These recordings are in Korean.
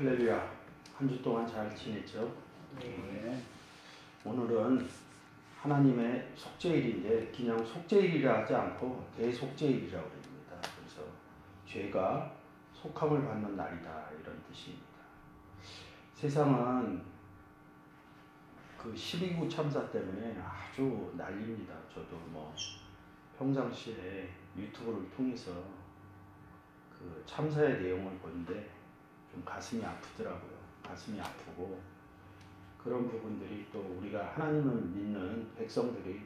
할렐루야. 한 주 동안 잘 지냈죠? 네. 오늘은 하나님의 속죄일인데 그냥 속죄일이라 하지 않고 대속죄일이라고 합니다. 그래서 죄가 속함을 받는 날이다 이런 뜻입니다. 세상은 그 12구 참사 때문에 아주 난립니다. 저도 평상시에 유튜브를 통해서 그 참사의 내용을 보는데 좀 가슴이 아프더라고요. 가슴이 아프고 그런 부분들이 또 우리가 하나님을 믿는 백성들이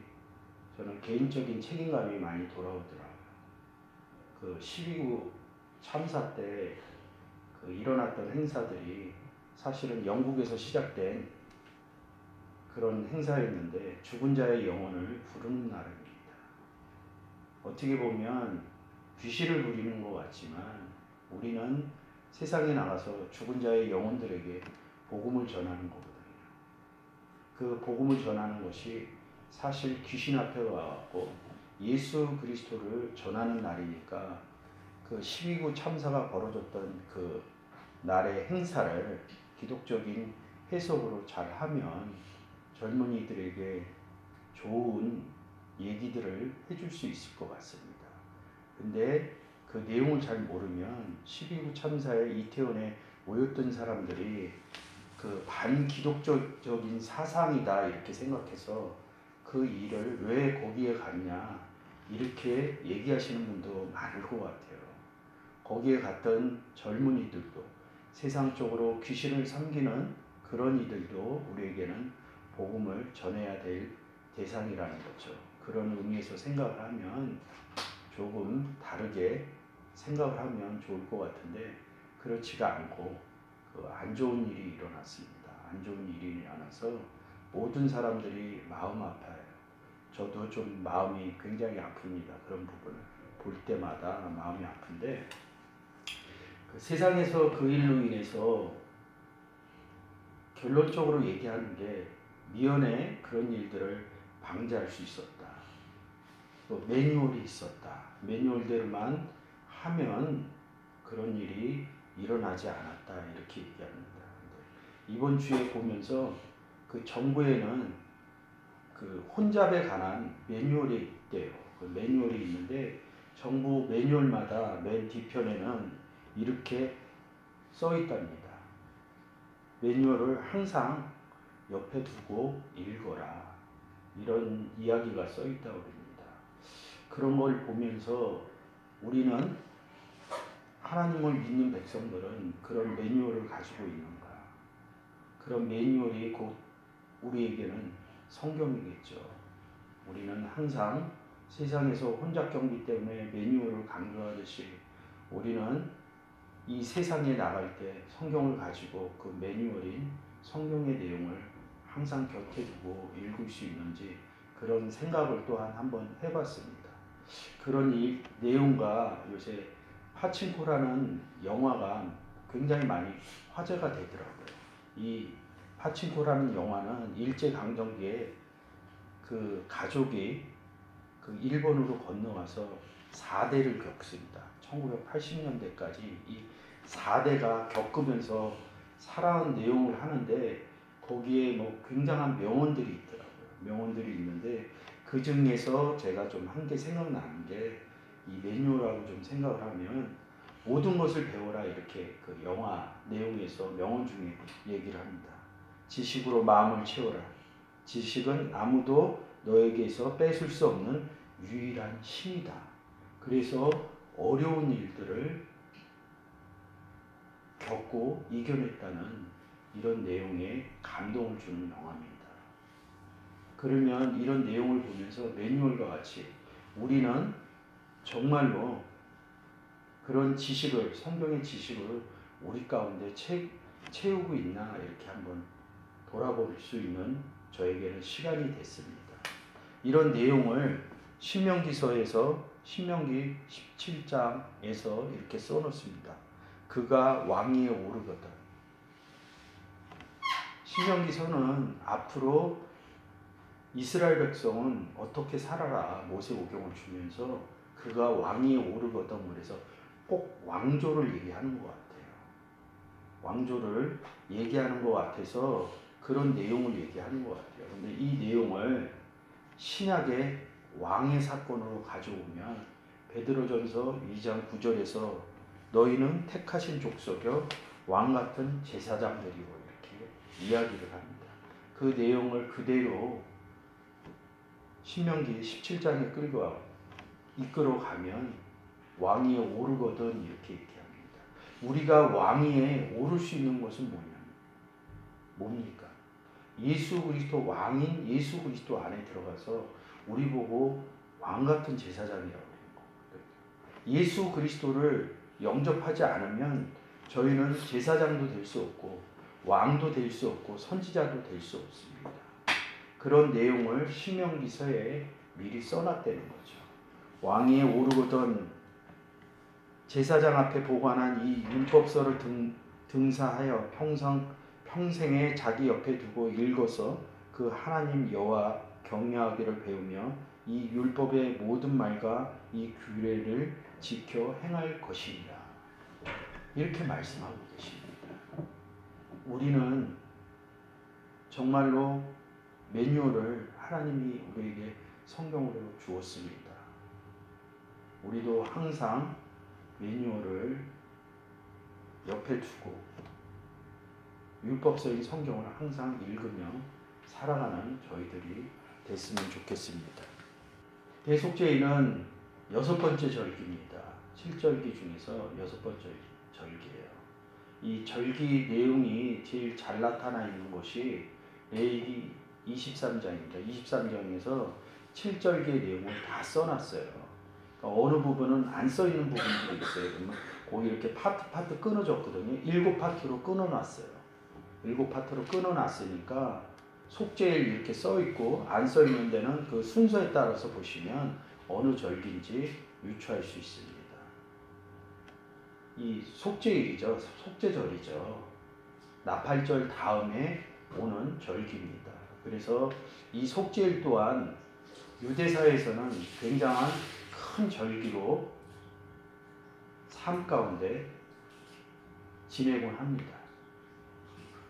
저는 개인적인 책임감이 많이 돌아오더라고요. 그 12구 참사 때 그 일어났던 행사들이 사실은 영국에서 시작된 그런 행사였는데 죽은 자의 영혼을 부르는 날입니다. 어떻게 보면 귀신을 부리는 것 같지만 우리는 세상에 나가서 죽은 자의 영혼들에게 복음을 전하는 거거든요. 그 복음을 전하는 것이 사실 귀신 앞에 와갖고 예수 그리스도를 전하는 날이니까 그 12구 참사가 벌어졌던 그 날의 행사를 기독적인 해석으로 잘 하면 젊은이들에게 좋은 얘기들을 해줄 수 있을 것 같습니다. 근데 그 내용을 잘 모르면 12구 참사에 이태원에 모였던 사람들이 그 반기독적인 사상이다 이렇게 생각해서 그 일을 왜 거기에 갔냐 이렇게 얘기하시는 분도 많을 것 같아요. 거기에 갔던 젊은이들도 세상적으로 귀신을 섬기는 그런 이들도 우리에게는 복음을 전해야 될 대상이라는 거죠. 그런 의미에서 생각을 하면 조금 다르게 생각을 하면 좋을 것 같은데 그렇지가 않고 그 안 좋은 일이 일어났습니다. 안 좋은 일이 일어나서 모든 사람들이 마음 아파요. 저도 좀 마음이 굉장히 아픕니다. 그런 부분을 볼 때마다 마음이 아픈데 그 세상에서 그 일로 인해서 결론적으로 얘기하는 게 미연에 그런 일들을 방지할 수 있었다. 또 매뉴얼이 있었다. 매뉴얼대로만 하면 그런 일이 일어나지 않았다 이렇게 얘기합니다. 이번 주에 보면서 그 정부에는 그 혼잡에 관한 매뉴얼이 있대요. 그 매뉴얼이 있는데 정부 매뉴얼마다 맨 뒤편에는 이렇게 써 있답니다. 매뉴얼을 항상 옆에 두고 읽어라. 이런 이야기가 써 있다고 합니다. 그런 걸 보면서 우리는 하나님을 믿는 백성들은 그런 매뉴얼을 가지고 있는가? 그런 매뉴얼이 곧 우리에게는 성경이겠죠. 우리는 항상 세상에서 혼잡경비 때문에 매뉴얼을 강조하듯이 우리는 이 세상에 나갈 때 성경을 가지고 그 매뉴얼인 성경의 내용을 항상 곁에 두고 읽을 수 있는지 그런 생각을 또한 한번 해봤습니다. 그런 이 내용과 요새 파친코라는 영화가 굉장히 많이 화제가 되더라고요. 이 파친코라는 영화는 일제강점기에 그 가족이 그 일본으로 건너와서 4대를 겪습니다. 1980년대까지 이 4대가 겪으면서 살아온 내용을 하는데 거기에 굉장한 명언들이 있더라고요. 명언들이 있는데 그 중에서 제가 좀 한 개 생각나는 게 이 매뉴얼하고 좀 생각을 하면 모든 것을 배워라 이렇게 그 영화 내용에서 명언 중에 얘기를 합니다. 지식으로 마음을 채워라. 지식은 아무도 너에게서 뺏을 수 없는 유일한 힘이다. 그래서 어려운 일들을 겪고 이겨냈다는 이런 내용에 감동을 주는 영화입니다. 그러면 이런 내용을 보면서 매뉴얼과 같이 우리는 정말로 그런 지식을, 성경의 지식을 우리 가운데 채우고 있나 이렇게 한번 돌아볼 수 있는 저에게는 시간이 됐습니다. 이런 내용을 신명기서에서 신명기 17장에서 이렇게 써놓습니다. 그가 왕위에 오르거든. 신명기서는 앞으로 이스라엘 백성은 어떻게 살아라 모세오경을 주면서 그가 왕위에 오르거든 그래서 꼭 왕조를 얘기하는 것 같아요. 왕조를 얘기하는 것 같아서 그런 내용을 얘기하는 것 같아요. 근데 이 내용을 신약의 왕의 사건으로 가져오면 베드로전서 2장 9절에서 너희는 택하신 족속이요 왕 같은 제사장들이고 이렇게 이야기를 합니다. 그 내용을 그대로 신명기 17장에 이끌어 가면 왕위에 오르거든 이렇게 얘기합니다. 우리가 왕위에 오를 수 있는 것은 뭡니까? 예수 그리스도 왕인 예수 그리스도 안에 들어가서 우리 보고 왕 같은 제사장이라고 하는 거예요. 예수 그리스도를 영접하지 않으면 저희는 제사장도 될 수 없고 왕도 될 수 없고 선지자도 될 수 없습니다. 그런 내용을 신명기서에 미리 써놨다는 거죠. 왕위에 오르거든 제사장 앞에 보관한 이 율법서를 등사하여 평생에 자기 옆에 두고 읽어서 그 하나님 여호와 경외하기를 배우며 이 율법의 모든 말과 이 규례를 지켜 행할 것이니라. 이렇게 말씀하고 계십니다. 우리는 정말로 매뉴얼을 하나님이 우리에게 성경으로 주었습니다. 우리도 항상 매뉴얼을 옆에 두고 율법서인 성경을 항상 읽으며 살아가는 저희들이 됐으면 좋겠습니다. 대속죄일은 6번째 절기입니다. 7절기 중에서 6번째 절기예요. 이 절기 내용이 제일 잘 나타나 있는 것이 레위기 23장입니다. 23장에서 7절기의 내용을 다 써놨어요. 그러니까 어느 부분은 안 써있는 부분들이 있어요. 그러면 거기 이렇게 파트 끊어졌거든요. 7파트로 끊어놨어요. 7파트로 끊어놨으니까 속죄일 이렇게 써있고 안 써있는 데는 그 순서에 따라서 보시면 어느 절기인지 유추할 수 있습니다. 이 속죄일이죠. 속죄절이죠. 나팔절 다음에 오는 절기입니다. 그래서 이 속죄일 또한 유대사에서는 굉장한 큰 절기로 삶 가운데 지내곤 합니다.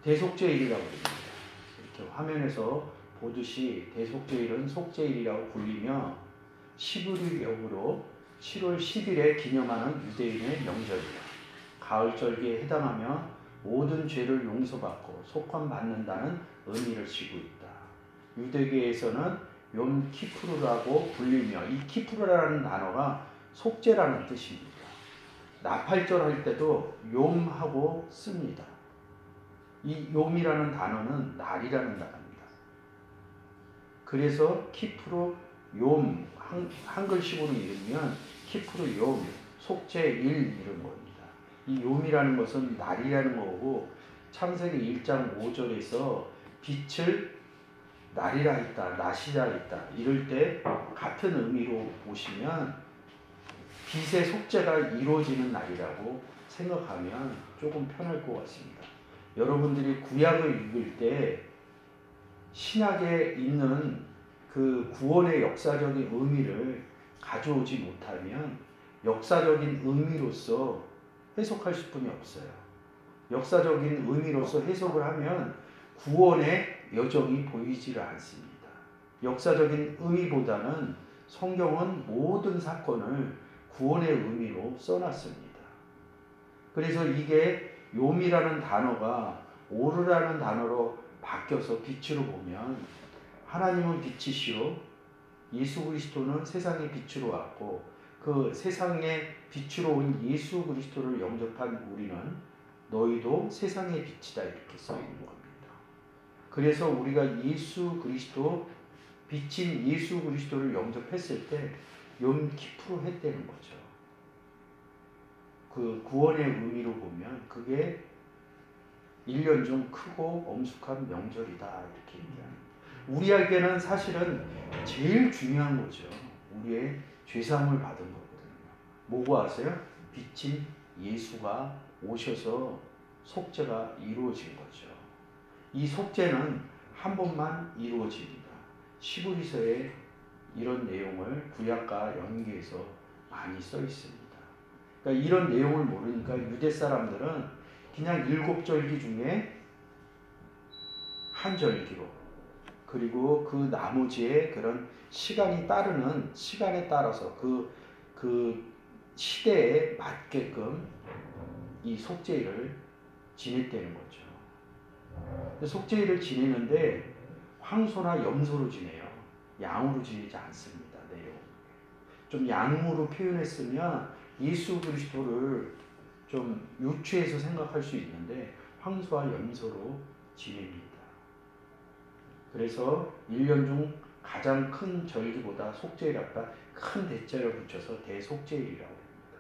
대속죄일이라고 합니다. 이렇게 화면에서 보듯이 대속죄일은 속죄일이라고 불리며 시브리역으로 7월 10일에 기념하는 유대인의 명절이다. 가을절기에 해당하며 모든 죄를 용서받고 속함받는다는 의미를 지고 있다. 유대교에서는 욤 키푸르라고 불리며 이 키푸르라는 단어가 속죄라는 뜻입니다. 나팔절 할 때도 욤하고 씁니다. 이 욤이라는 단어는 날이라는 단어입니다. 그래서 키푸르 욤 한글식으로 읽으면 키푸르 욤 속죄일 이런 겁니다. 이 욤이라는 것은 날이라는 거고 창세기 1장 5절에서 빛을 날이라 했다, 낮이라 했다 이럴 때 같은 의미로 보시면 빛의 속죄가 이루어지는 날이라고 생각하면 조금 편할 것 같습니다. 여러분들이 구약을 읽을 때 신약에 있는 그 구원의 역사적인 의미를 가져오지 못하면 역사적인 의미로서 해석할 수뿐이 없어요. 역사적인 의미로서 해석을 하면 구원의 여정이 보이지를 않습니다. 역사적인 의미보다는 성경은 모든 사건을 구원의 의미로 써놨습니다. 그래서 이게 욤이라는 단어가 오르라는 단어로 바뀌어서 빛으로 보면 하나님은 빛이시오 예수 그리스도는 세상의 빛으로 왔고 그 세상의 빛으로 온 예수 그리스도를 영접한 우리는 너희도 세상의 빛이다 이렇게 써 있는 겁니다. 그래서 우리가 예수 그리스도 빛인 예수 그리스도를 영접했을 때 욤 키푸르 했다는 거죠. 그 구원의 의미로 보면 그게 1년 중 크고 엄숙한 명절이다 이렇게 얘기합니다. 우리에게는 사실은 제일 중요한 거죠. 우리의 죄사함을 받은 거거든요. 뭐고 아세요? 빛인 예수가 오셔서 속죄가 이루어진 거죠. 이 속죄는 한 번만 이루어집니다. 시브리서에 이런 내용을 구약과 연계해서 많이 써 있습니다. 그러니까 이런 내용을 모르니까 유대 사람들은 그냥 7절기 중에 한 절기로, 그리고 그 나머지의 그런 시간이 따르는 시간에 따라서 그 시대에 맞게끔 이 속죄일을 지냈다는 거죠. 속죄일을 지내는데 황소나 염소로 지내요. 양으로 지내지 않습니다. 내용. 좀 양으로 표현했으면 예수 그리스도를 좀 유추해서 생각할 수 있는데 황소와 염소로 지냅니다. 그래서 1년 중 가장 큰 절기보다 속죄일 앞에 큰 대자를 붙여서 대속죄일이라고 합니다.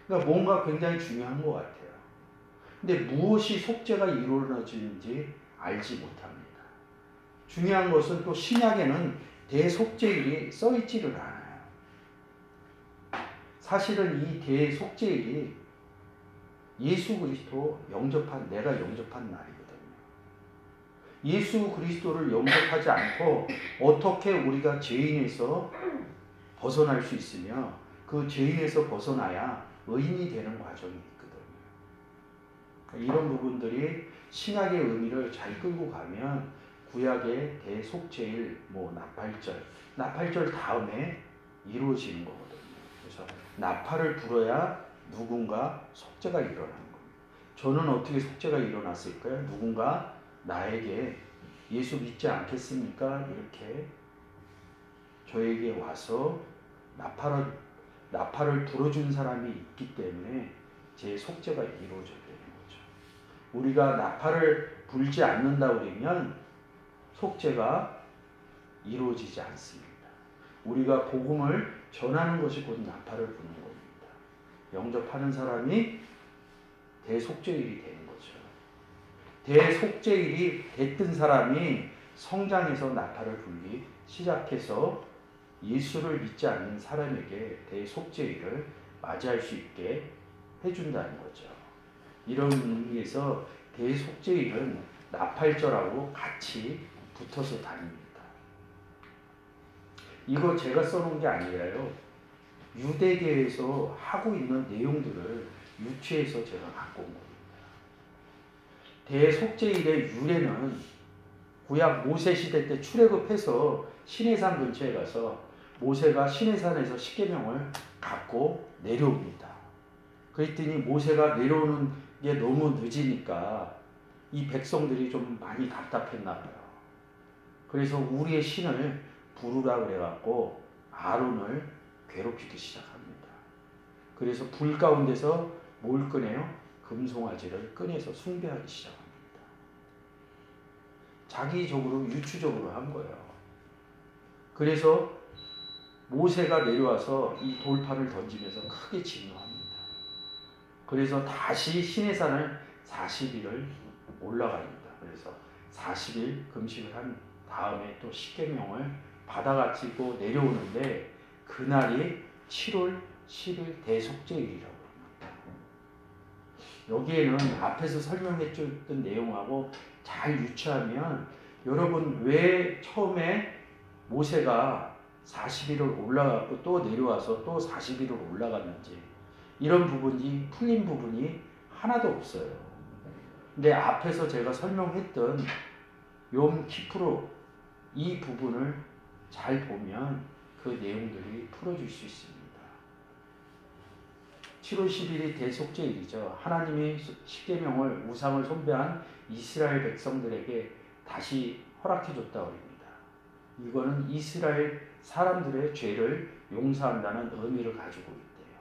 그러니까 뭔가 굉장히 중요한 것 같아요. 근데 무엇이 속죄가 이루어지는지 알지 못합니다. 중요한 것은 또 신약에는 대속죄일이 써있지를 않아요. 사실은 이 대속죄일이 예수 그리스도 내가 영접한 날이거든요. 예수 그리스도를 영접하지 않고 어떻게 우리가 죄인에서 벗어날 수 있으며 그 죄인에서 벗어나야 의인이 되는 과정이 있거든요. 이런 부분들이 신약의 의미를 잘 끌고 가면 구약의 대속죄일, 나팔절 다음에 이루어지는 거거든요. 그래서 나팔을 불어야 누군가 속죄가 일어나는 겁니다. 저는 어떻게 속죄가 일어났을까요? 누군가 나에게 예수 믿지 않겠습니까? 이렇게 저에게 와서 나팔을 불어준 사람이 있기 때문에 제 속죄가 이루어져야 되는 거죠. 우리가 나팔을 불지 않는다 그러면 속죄가 이루어지지 않습니다. 우리가 복음을 전하는 것이 곧 나팔을 부는 겁니다. 영접하는 사람이 대속죄일이 되는 거죠. 대속죄일이 됐던 사람이 성장해서 나팔을 불기 시작해서 예수를 믿지 않는 사람에게 대속죄일을 맞이할 수 있게 해준다는 거죠. 이런 의미에서 대속죄일은 나팔절하고 같이 붙어서 다닙니다. 이거 제가 써놓은 게 아니라요. 유대계에서 하고 있는 내용들을 유추해서 제가 갖고 온 겁니다. 대속죄일의 유래는 구약 모세 시대 때 출애굽해서 시내산 근처에 가서 모세가 시내산에서 십계명을 갖고 내려옵니다. 그랬더니 모세가 내려오는 게 너무 늦으니까 이 백성들이 좀 많이 답답했나 봐요. 그래서 우리의 신을 부르라 그래갖고 아론을 괴롭히기 시작합니다. 그래서 불 가운데서 뭘 꺼내요? 금송아지를 꺼내서 숭배하기 시작합니다. 자기적으로 유추적으로 한 거예요. 그래서 모세가 내려와서 이 돌판을 던지면서 크게 진노합니다. 그래서 다시 시내산을 40일을 올라갑니다. 그래서 40일 금식을 한 다음에 또 십계명을 받아가지고 내려오는데 그날이 7월 10일 대속죄일이라고 합니다. 여기에는 앞에서 설명해 줬던 내용하고 잘 유추하면 여러분 왜 처음에 모세가 40일을 올라가고 또 내려와서 또 40일을 올라갔는지 이런 부분이 풀린 부분이 하나도 없어요. 근데 앞에서 제가 설명했던 욤 키프로 이 부분을 잘 보면 그 내용들이 풀어질 수 있습니다. 7월 10일이 대속죄일이죠. 하나님이 십계명을 우상을 숭배한 이스라엘 백성들에게 다시 허락해 줬다고 합니다. 이거는 이스라엘 사람들의 죄를 용서한다는 의미를 가지고 있대요.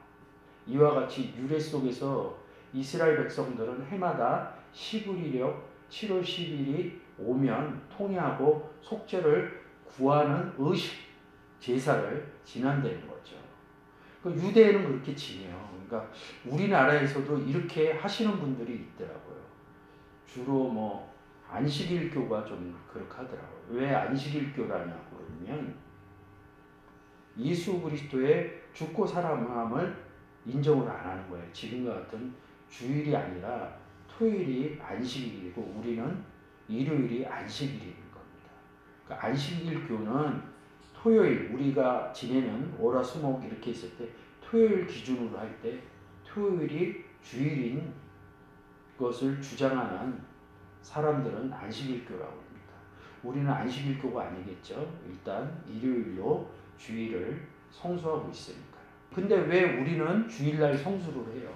이와 같이 유래 속에서 이스라엘 백성들은 해마다 11일역 7월 10일이 오면 통회하고 속죄를 구하는 의식 제사를 지낸다는 거죠. 유대에는 그렇게 지내요. 그러니까 우리나라에서도 이렇게 하시는 분들이 있더라고요. 주로 안식일교가 좀 그렇게 하더라고요. 왜 안식일교라냐고 그러면 예수 그리스도의 죽고 살아남을 인정을 안 하는 거예요. 지금과 같은 주일이 아니라 토요일이 안식일이고 우리는 일요일이 안식일인 겁니다. 그러니까 안식일교는 토요일 우리가 지내는 월화수목 이렇게 있을 때 토요일 기준으로 할 때 토요일이 주일인 것을 주장하는 사람들은 안식일교라고 합니다. 우리는 안식일교가 아니겠죠. 일단 일요일로 주일을 성수하고 있으니까요. 근데 왜 우리는 주일날 성수를 해요?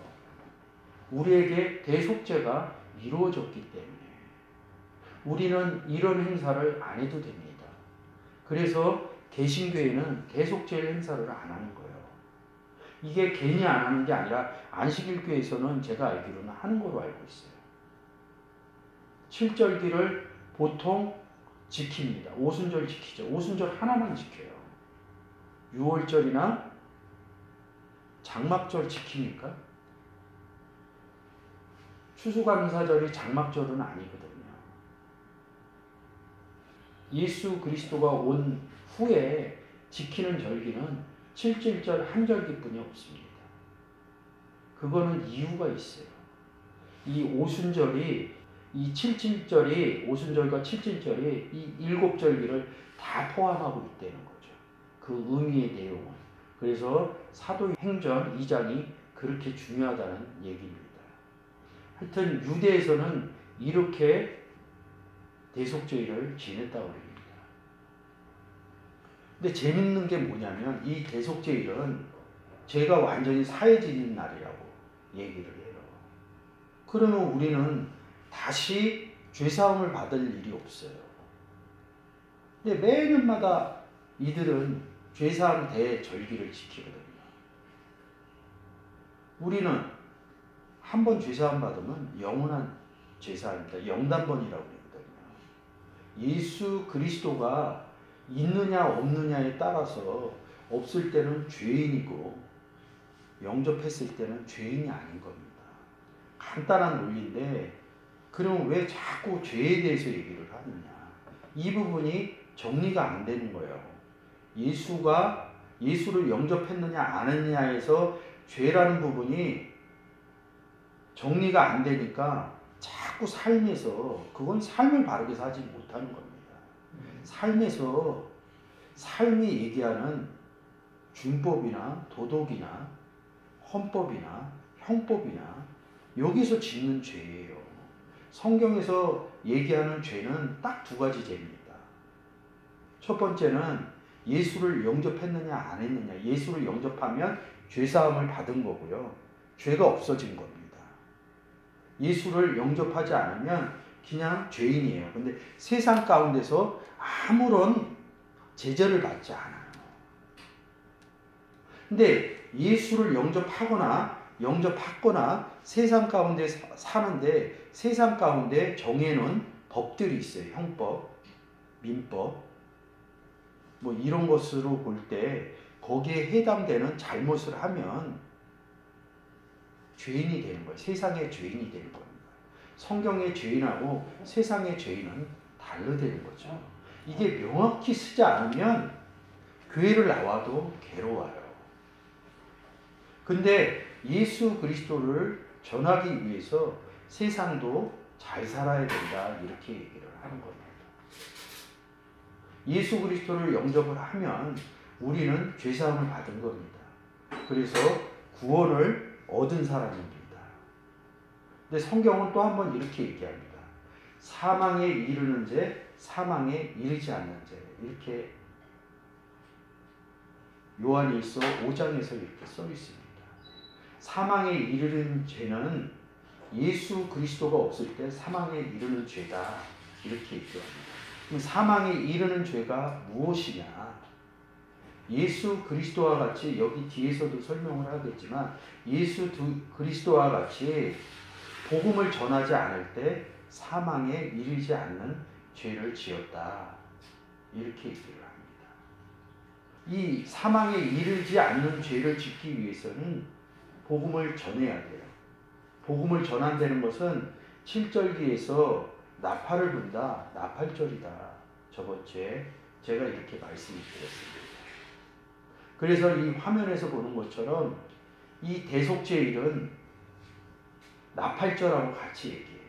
우리에게 대속죄가 이루어졌기 때문에 우리는 이런 행사를 안 해도 됩니다. 그래서 개신교회는 대속죄 행사를 안 하는 거예요. 이게 괜히 안 하는 게 아니라 안식일교에서는 제가 알기로는 하는 거로 알고 있어요. 7절기를 보통 지킵니다. 오순절 지키죠. 오순절 하나만 지켜요. 6월절이나 장막절 지킵니까? 추수감사절이 장막절은 아니거든요. 예수 그리스도가 온 후에 지키는 절기는 7.7절 한 절기뿐이 없습니다. 그거는 이유가 있어요. 이 오순절이 이 7.7절이 오순절과 7.7절이 이 7절기를 다 포함하고 있다는 거죠. 그 의미의 내용은. 그래서 사도행전 2장이 그렇게 중요하다는 얘기입니다. 하여튼 유대에서는 이렇게 대속죄일을 지냈다고 합니다. 근데 재밌는 게 뭐냐면 이 대속죄일은 죄가 완전히 사해지는 날이라고 얘기를 해요. 그러면 우리는 다시 죄사함을 받을 일이 없어요. 근데 매년마다 이들은 죄사함 대절기를 지키거든요. 우리는 한 번 죄사함 받으면 영원한 죄사함입니다. 영단번이라고 그러거든요. 예수 그리스도가 있느냐 없느냐에 따라서 없을 때는 죄인이고 영접했을 때는 죄인이 아닌 겁니다. 간단한 논리인데 그럼 왜 자꾸 죄에 대해서 얘기를 하느냐. 이 부분이 정리가 안 되는 거예요. 예수를 영접했느냐 안 했느냐에서 죄라는 부분이 정리가 안 되니까 자꾸 삶에서 그건 삶을 바르게 살지 못하는 겁니다. 삶에서 삶이 얘기하는 준법이나 도덕이나 헌법이나 형법이나 여기서 짓는 죄예요. 성경에서 얘기하는 죄는 딱 두 가지 죄입니다. 첫 번째는 예수를 영접했느냐 안 했느냐. 예수를 영접하면 죄사함을 받은 거고요. 죄가 없어진 겁니다. 예수를 영접하지 않으면 그냥 죄인이에요. 근데 세상 가운데서 아무런 제재를 받지 않아요. 근데 예수를 영접했거나 세상 가운데 사는데 세상 가운데 정해놓은 법들이 있어요. 형법, 민법 뭐 이런 것으로 볼 때 거기에 해당되는 잘못을 하면 죄인이 되는 거예요. 세상의 죄인이 되는 겁니다. 성경의 죄인하고 세상의 죄인은 다르다는 거죠. 이게 명확히 쓰지 않으면 교회를 나와도 괴로워요. 근데 예수 그리스도를 전하기 위해서 세상도 잘 살아야 된다 이렇게 얘기를 하는 겁니다. 예수 그리스도를 영접을 하면 우리는 죄사함을 받은 겁니다. 그래서 구원을 얻은 사람입니다. 근데 성경은 또 한 번 이렇게 얘기합니다. 사망에 이르는 죄, 사망에 이르지 않는 죄. 이렇게 요한일서 5장에서 이렇게 써 있습니다. 사망에 이르는 죄는 예수 그리스도가 없을 때 사망에 이르는 죄다. 이렇게 얘기합니다. 그럼 사망에 이르는 죄가 무엇이냐? 예수 그리스도와 같이 여기 뒤에서도 설명을 하겠지만 예수 그리스도와 같이 복음을 전하지 않을 때 사망에 이르지 않는 죄를 지었다. 이렇게 얘기를 합니다. 이 사망에 이르지 않는 죄를 짓기 위해서는 복음을 전해야 돼요. 복음을 전한다는 것은 7절기에서 나팔을 분다. 나팔절이다. 저번주에 제가 이렇게 말씀드렸습니다. 그래서 이 화면에서 보는 것처럼 이 대속죄일은 나팔절하고 같이 얘기해요.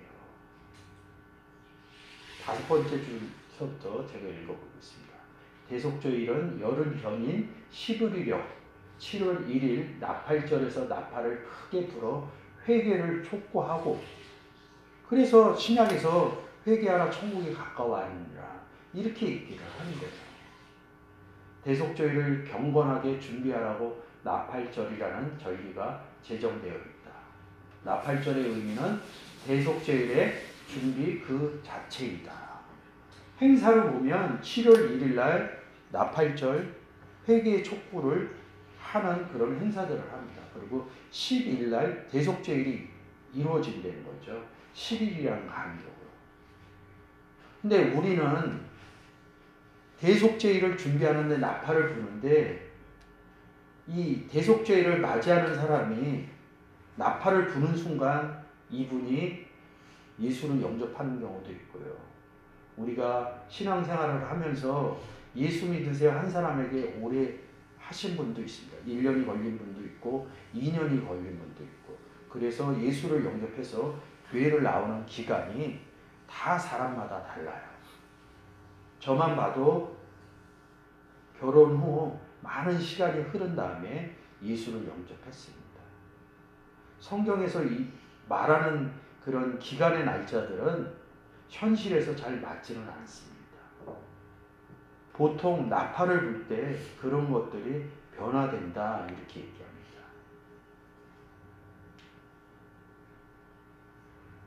5번째 줄서부터 제가 읽어보겠습니다. 대속죄일은 열흘 전인 11일역 7월 1일 나팔절에서 나팔을 크게 불어 회개를 촉구하고 그래서 신약에서 회개하라 천국이 가까워하느니라 이렇게 얘기를 하는 거예요. 대속죄를 경건하게 준비하라고 나팔절이라는 절기가 제정되어 있다. 나팔절의 의미는 대속죄일의 준비 그 자체이다. 행사를 보면 7월 1일 날 나팔절 회개의 촉구를 하는 그런 행사들을 합니다. 그리고 12일 날 대속죄일이 이루어진다는 거죠. 10일이라는 간격으로. 근데 우리는 대속죄일을 준비하는데 나팔을 부는데 이 대속죄일을 맞이하는 사람이 나팔을 부는 순간 이분이 예수를 영접하는 경우도 있고요. 우리가 신앙생활을 하면서 예수 믿으세요 한 사람에게 오래 하신 분도 있습니다. 1년이 걸린 분도 있고 2년이 걸린 분도 있고 그래서 예수를 영접해서 교회를 나오는 기간이 다 사람마다 달라요. 저만 봐도 결혼 후 많은 시간이 흐른 다음에 예수를 영접했습니다. 성경에서 말하는 그런 기간의 날짜들은 현실에서 잘 맞지는 않습니다. 보통 나팔을 불 때 그런 것들이 변화된다 이렇게 얘기합니다.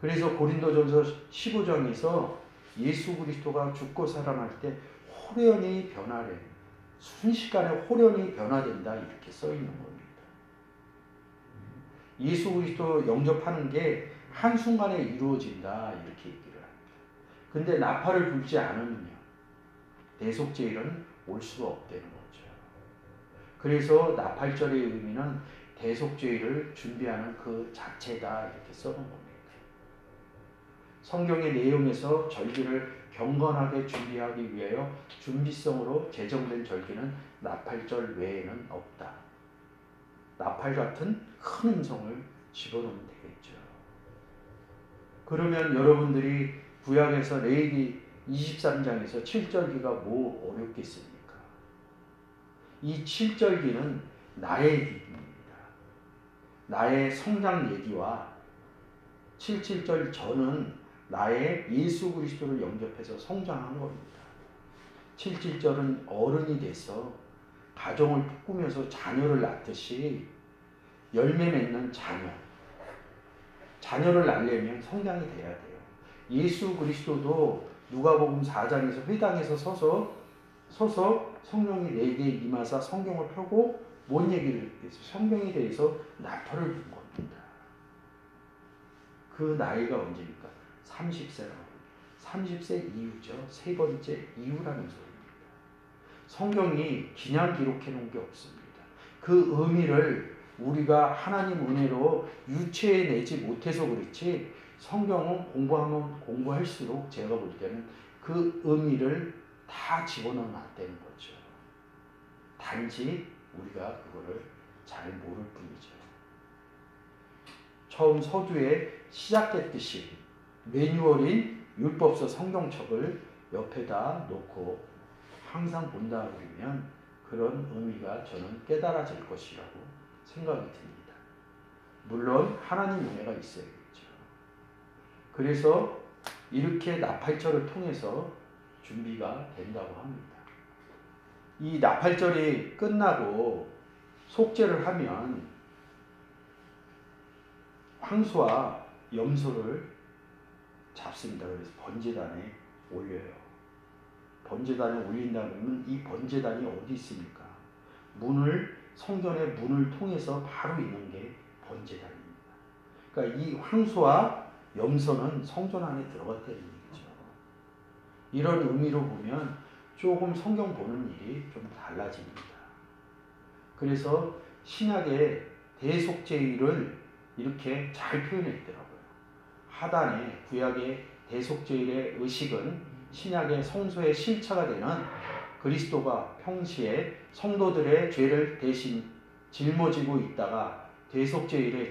그래서 고린도전서 15장에서 예수 그리스도가 죽고 살아날 때 호련히 변화래. 순식간에 호련히 변화된다 이렇게 써 있는 겁니다. 예수 그리스도 영접하는 게 한순간에 이루어진다 이렇게 얘기를 합니다. 근데 나팔을 불지 않으면요. 대속죄일은 올 수가 없다는 거죠. 그래서 나팔절의 의미는 대속죄일을 준비하는 그 자체다 이렇게 써놓은 겁니다. 성경의 내용에서 절기를 경건하게 준비하기 위하여 준비성으로 제정된 절기는 나팔절 외에는 없다. 나팔 같은 큰 음성을 집어넣으면 되겠죠. 그러면 여러분들이 구약에서 레위기 23장에서 7절기가 뭐 어렵겠습니까? 이 7절기는 나의 얘기입니다. 나의 성장 얘기와 7.7절 전은 나의 예수 그리스도를 영접해서 성장한 겁니다. 7.7절은 어른이 돼서 가정을 꾸면서 자녀를 낳듯이 열매 맺는 자녀를 낳으려면 성장이 돼야 돼요. 예수 그리스도도 누가복음 4장에서 회당에서 서서 성령이 내게 임하사 성경을 펴고 뭔 얘기를 했겠어요? 성경에 대해서 나팔을 분 겁니다. 그 나이가 언제입니까? 30세라고. 30세 이후죠. 세 번째 이후라는 소리입니다. 성경이 그냥 기록해 놓은 게 없습니다. 그 의미를 우리가 하나님 은혜로 유추해내지 못해서 그렇지 성경은 공부하면 공부할수록 제가 볼 때는 그 의미를 다 집어넣어놨다는 거죠. 단지 우리가 그거를 잘 모를 뿐이죠. 처음 서두에 시작됐듯이 매뉴얼인 율법서 성경책을 옆에다 놓고 항상 본다 그러면 그런 의미가 저는 깨달아질 것이라고 생각이 듭니다. 물론 하나님 은혜가 있어야겠죠. 그래서 이렇게 나팔절을 통해서 준비가 된다고 합니다. 이 나팔절이 끝나고 속죄를 하면 황소와 염소를 잡습니다. 그래서 번제단에 올려요. 번제단에 올린다 그러면 이 번제단이 어디 있습니까? 성전의 문을 통해서 바로 있는 게 번제단입니다. 그러니까 이 황소와 염소는 성전 안에 들어갔다는 얘기죠. 이런 의미로 보면 조금 성경 보는 일이 좀 달라집니다. 그래서 신약의 대속죄일을 이렇게 잘 표현했더라고요. 하단에 구약의 대속죄일의 의식은 신약의 성소의 실체가 되는 그리스도가 평시에 성도들의 죄를 대신 짊어지고 있다가 대속죄일의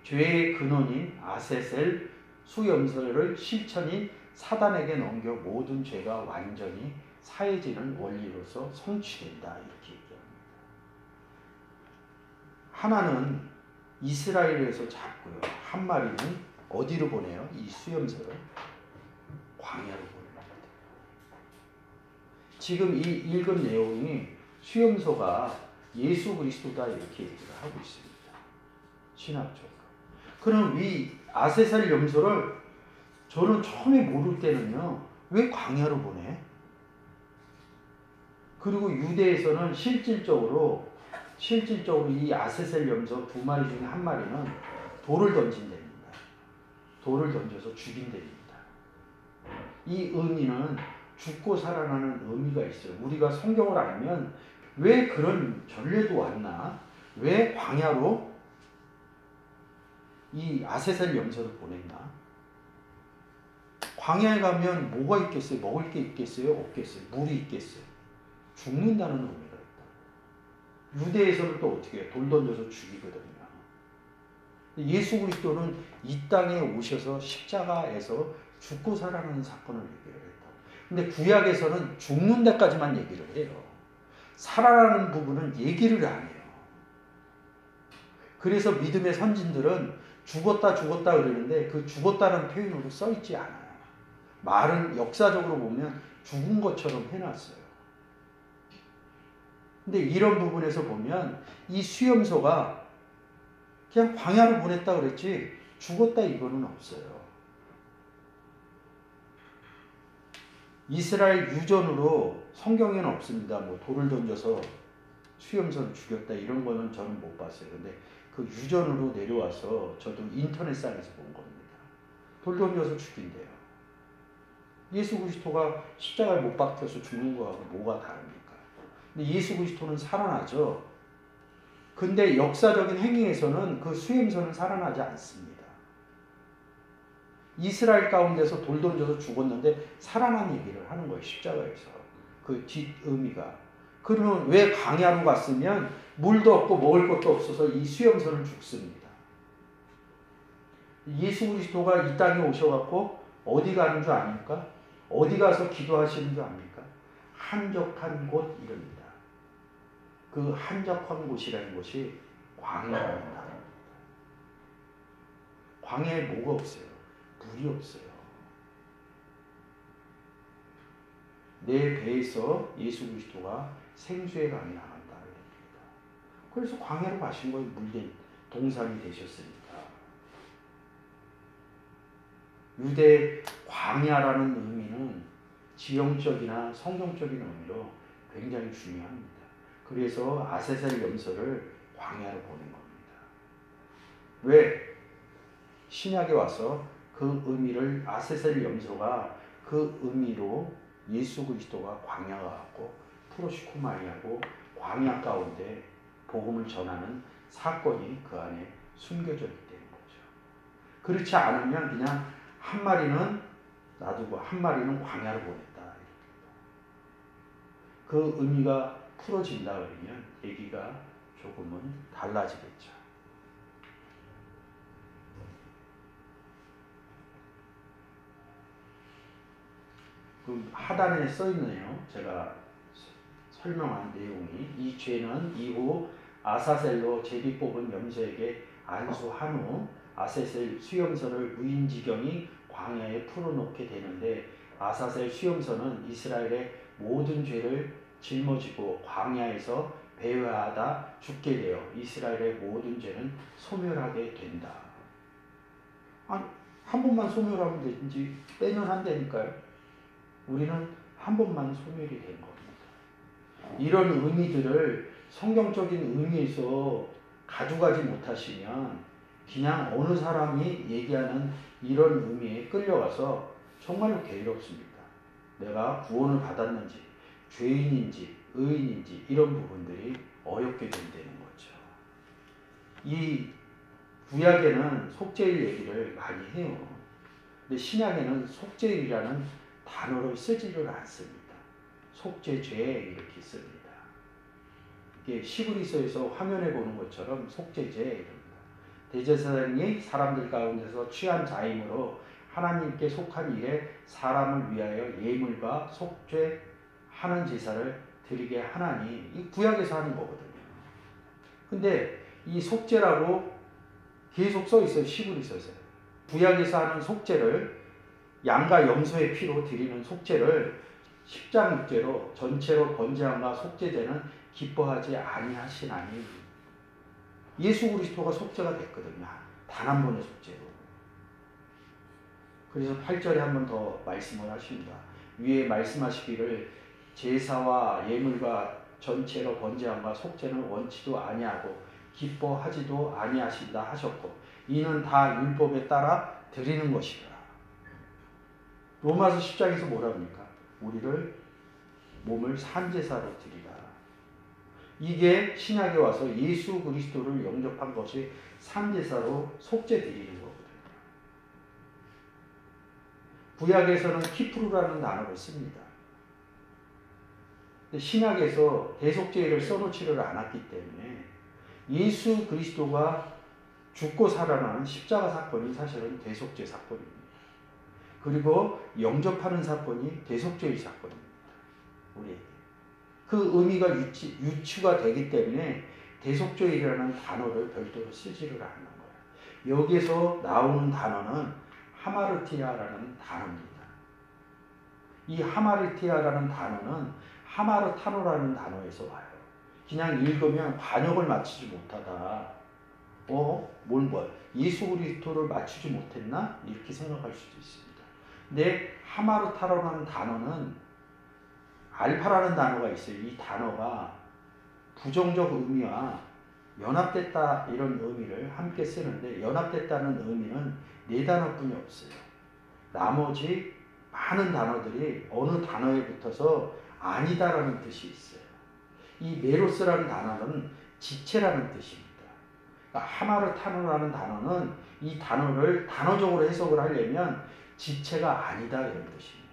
죄의 근원인 아세셀 수염소를 실천인 사단에게 넘겨 모든 죄가 완전히 사해지는 원리로서 성취된다 이렇게 얘기합니다. 하나는 이스라엘에서 잡고요. 한 마리는 어디로 보내요? 이 수염소를 광야로 보내는 겁니다. 지금 이 읽은 내용이 수염소가 예수 그리스도다 이렇게 얘기를 하고 있습니다. 신학적으로. 그럼 이 아세살 염소를 저는 처음에 모를 때는요. 왜 광야로 보내? 그리고 유대에서는 실질적으로 이 아세살 염소 두 마리 중에 한 마리는 돌을 던진답니다. 돌을 던져서 죽인답니다. 이 의미는 죽고 살아나는 의미가 있어요. 우리가 성경을 알면 왜 그런 전례도 왔나? 왜 광야로 이 아세살 염소를 보냈나? 광야에 가면 뭐가 있겠어요? 먹을 게 있겠어요? 없겠어요? 물이 있겠어요? 죽는다는 의미가 있다. 유대에서는 또 어떻게 해요? 돌 던져서 죽이거든요. 예수 그리스도는 이 땅에 오셔서 십자가에서 죽고 살아나는 사건을 얘기를 했다. 근데 구약에서는 죽는 데까지만 얘기를 해요. 살아나는 부분은 얘기를 안 해요. 그래서 믿음의 선진들은 죽었다 그러는데 그 죽었다는 표현으로 써있지 않아요. 말은 역사적으로 보면 죽은 것처럼 해놨어요. 근데 이런 부분에서 보면 이 수염소가 그냥 광야로 보냈다 그랬지 죽었다 이거는 없어요. 이스라엘 유전으로 성경에는 없습니다. 뭐 돌을 던져서 수염소를 죽였다 이런 거는 저는 못 봤어요. 근데 그 유전으로 내려와서 저도 인터넷상에서 본 겁니다. 돌 던져서 죽인대요. 예수 그리스도가 십자가에 못 박혀서 죽는 거하고 뭐가 다릅니까? 근데 예수 그리스도는 살아나죠. 근데 역사적인 행위에서는 그 수염소는 살아나지 않습니다. 이스라엘 가운데서 돌 던져서 죽었는데 살아난 얘기를 하는 거예요. 십자가에서. 그 뒷의미가. 그러면 왜 광야로 갔으면 물도 없고 먹을 것도 없어서 이 수염소는 죽습니다. 예수 그리스도가 이 땅에 오셔갖고 어디 가는 줄 아닙니까? 어디 가서 기도하시는 줄 압니까? 한적한 곳 이릅니다. 그 한적한 곳이라는 것이 광야입니다. 광야에 뭐가 없어요? 물이 없어요. 내 배에서 예수 그리스도가 생수의 강이 나간다. 그래서 광야로 가신 거예요. 물된 동산이 되셨으니까. 유대 광야라는 의미는 지형적이나 성경적인 의미로 굉장히 중요합니다. 그래서 아세살 염소를 광야로 보낸 겁니다. 왜? 신약에 와서 그 의미를 아세살 염소가 그 의미로 예수 그리스도가 광야 가고 프로시코마니하고 광야 가운데 복음을 전하는 사건이 그 안에 숨겨져 있다는 거죠. 그렇지 않으면 그냥 한 마리는 놔두고 한 마리는 광야로 보냈다. 그 의미가 풀어진다 그러면 얘기가 조금은 달라지겠죠. 그 하단에 써 있네요. 제가 설명한 내용이 이 죄는 이후 아사셀로 제비 뽑은 염소에게 안수한 후 아사셀 수염소를 무인지경이 광야에 풀어놓게 되는데 아사셀 수염소는 이스라엘의 모든 죄를 짊어지고 광야에서 배회하다 죽게 되어 이스라엘의 모든 죄는 소멸하게 된다. 아니, 한 번만 소멸하면 되지 빼면 안 되니까요. 우리는 한 번만 소멸이 된 겁니다. 이런 의미들을 성경적인 의미에서 가져가지 못하시면 그냥 어느 사람이 얘기하는 이런 의미에 끌려가서 정말로 괴롭습니다. 내가 구원을 받았는지 죄인인지 의인인지 이런 부분들이 어렵게 된다는 거죠. 이 구약에는 속죄일 얘기를 많이 해요. 근데 신약에는 속죄일이라는 단어를 쓰지를 않습니다. 속죄죄 이렇게 씁니다. 이게 시브리서에서 화면에 보는 것처럼 속죄죄 이럽니다. 대제사장이 사람들 가운데서 취한 자임으로 하나님께 속한 일에 사람을 위하여 예물과 속죄하는 제사를 드리게 하나니 이 구약에서 하는 거거든요. 근데 이 속죄라고 계속 써 있어요. 시브리서에서. 구약에서 하는 속죄를 양과 염소의 피로 드리는 속죄를 십자육제로 전체로 번제함과 속죄제는 기뻐하지 아니하시나니 예수 그리스도가 속죄가 됐거든요. 단 한 번의 속죄로. 그래서 8절에 한 번 더 말씀을 하십니다. 위에 말씀하시기를 제사와 예물과 전체로 번제함과 속죄는 원치도 아니하고 기뻐하지도 아니하신다 하셨고 이는 다 율법에 따라 드리는 것이라. 로마서 10장에서 뭐라 합니까? 우리를 몸을 산제사로 드리라. 이게 신약에 와서 예수 그리스도를 영접한 것이 산제사로 속죄 드리는 거거든요. 구약에서는 키프루라는 단어를 씁니다. 신약에서 대속죄를 써놓지를 않았기 때문에 예수 그리스도가 죽고 살아나는 십자가 사건이 사실은 대속죄 사건입니다. 그리고 영접하는 사건이 대속죄의 사건입니다. 우리에게. 그 의미가 유추가 되기 때문에 대속죄이라는 단어를 별도로 쓰지를 않는 거예요. 여기서 나오는 단어는 하마르티아라는 단어입니다. 이 하마르티아라는 단어는 하마르타노라는 단어에서 와요. 그냥 읽으면 반역을 맞추지 못하다. 예수 그리스도를 맞추지 못했나? 이렇게 생각할 수도 있습니다. 근데 하마르타노라는 단어는 알파라는 단어가 있어요. 이 단어가 부정적 의미와 연합됐다 이런 의미를 함께 쓰는데 연합됐다는 의미는 네 단어뿐이 없어요. 나머지 많은 단어들이 어느 단어에 붙어서 아니다라는 뜻이 있어요. 이 메로스라는 단어는 지체라는 뜻입니다. 그러니까 하마르타노라는 단어는 이 단어를 단어적으로 해석을 하려면 지체가 아니다 이런 뜻입니다.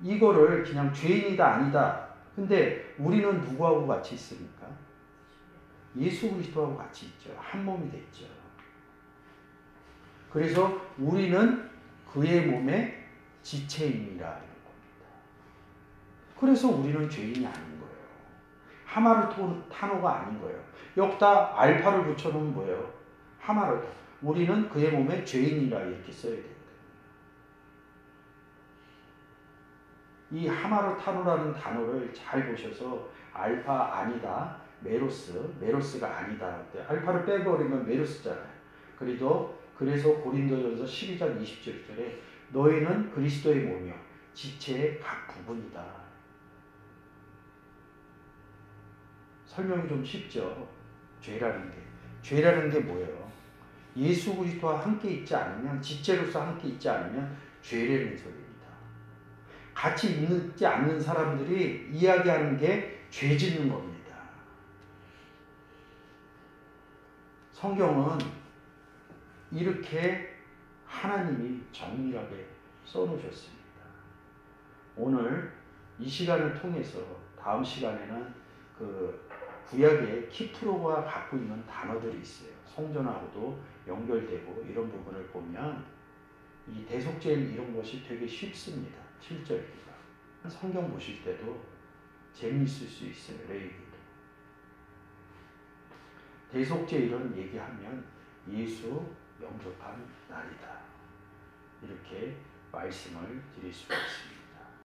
이거를 그냥 죄인이다 아니다. 근데 우리는 누구하고 같이 있습니까? 예수 그리스도하고 같이 있죠. 한 몸이 됐죠. 그래서 우리는 그의 몸의 지체인이라 이런 겁니다. 그래서 우리는 죄인이 아닌 거예요. 하마르타노가 아닌 거예요. 여기다 알파를 붙여놓으면 뭐예요? 하마르타. 우리는 그의 몸의 죄인이라 이렇게 써야 돼요. 이 하마르타노라는 단어를 잘 보셔서 알파 아니다, 메로스가 아니다. 알파를 빼버리면 메로스잖아요. 그래서 고린도전서 12장 27절에 너희는 그리스도의 몸이요 지체의 각 부분이다. 설명이 좀 쉽죠. 죄라는 게 뭐예요? 예수 그리스도와 함께 있지 않으면 지체로서 함께 있지 않으면 죄라는 소리입니다. 같이 있지 않는 사람들이 이야기하는 게 죄 짓는 겁니다. 성경은 이렇게 하나님이 정밀하게 써놓으셨습니다. 오늘 이 시간을 통해서 다음 시간에는 그 구약의 키프로가 갖고 있는 단어들이 있어요. 성전하고도 연결되고 이런 부분을 보면 이 대속죄일 이런 것이 되게 쉽습니다. 7절입니다. 성경 보실 때도 재미있을 수 있어요. 레위기도. 대속죄일은 얘기하면 예수 영접한 날이다. 이렇게 말씀을 드릴 수가 있습니다.